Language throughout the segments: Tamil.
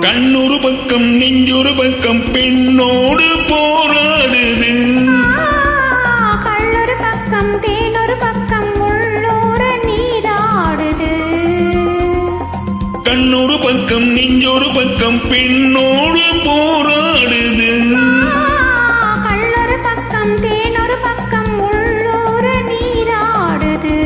கண்ணொரு பக்கம் நெஞ்சொரு பக்கம் பெண்ணோடு போராடுது. கள்ளொரு பக்கம் தேனொரு பக்கம் உள்ளூர நீராடுது. கண்ணொரு பக்கம் நெஞ்சொரு பக்கம் பெண்ணோடு போராடுது. கள்ளொரு பக்கம் தேனொரு பக்கம் உள்ளூர நீராடுது.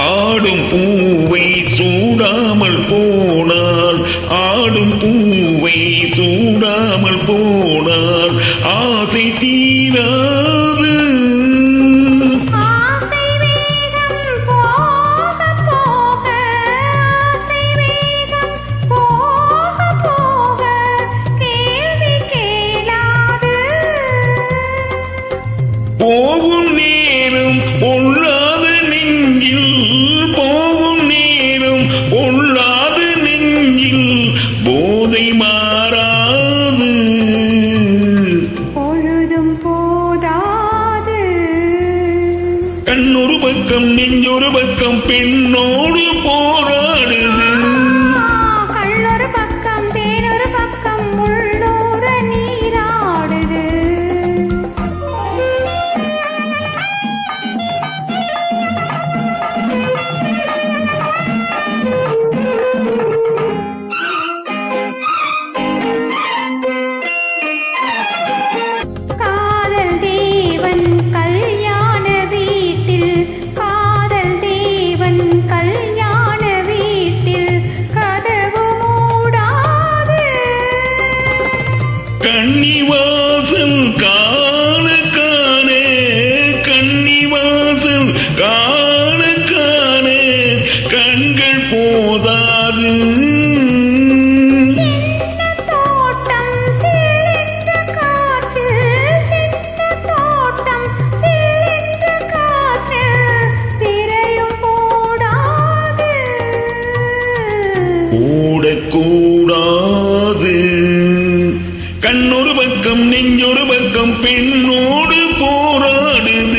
ஆடும் பூவை சூடாமல் போனால், ஆடும் பூவை சூடாமல் போனால் ஆசை தீராது. ஆசை வேகம் போக போக, ஆசை வேகம் போக போக கேள்வி கேளாது. போகும் நேரம் பொல்லாத நெஞ்சில், போகும் நேரம் பொல்லாத நெஞ்சில் போதை மாறாது. பொழுதும் போதாது. கண்ணொரு பக்கம் நெஞ்சொரு பக்கம் பெண்ணோடு போராடுது. கள்ளொரு பக்கம் தேனொரு பக்கம் உள்ளூர நீராடுது. காதல் தேவன் கல்யாண வீட்டில், காதல் தேவன் கல்யாண வீட்டில் கதவு மூடாது. கன்னிவாசல் காண காண, கன்னிவாசல் காண காண கண்கள் போதாது. தோட்டம் சில்லென்ற காற்றில், சின்ன தோட்டம் சில்லென்ற காற்றில் திரையும் போடாது. ஓடக்கூடாது. கண்ணொரு பக்கம் நெஞ்சொரு பக்கம் பெண்ணோடு போராடுது.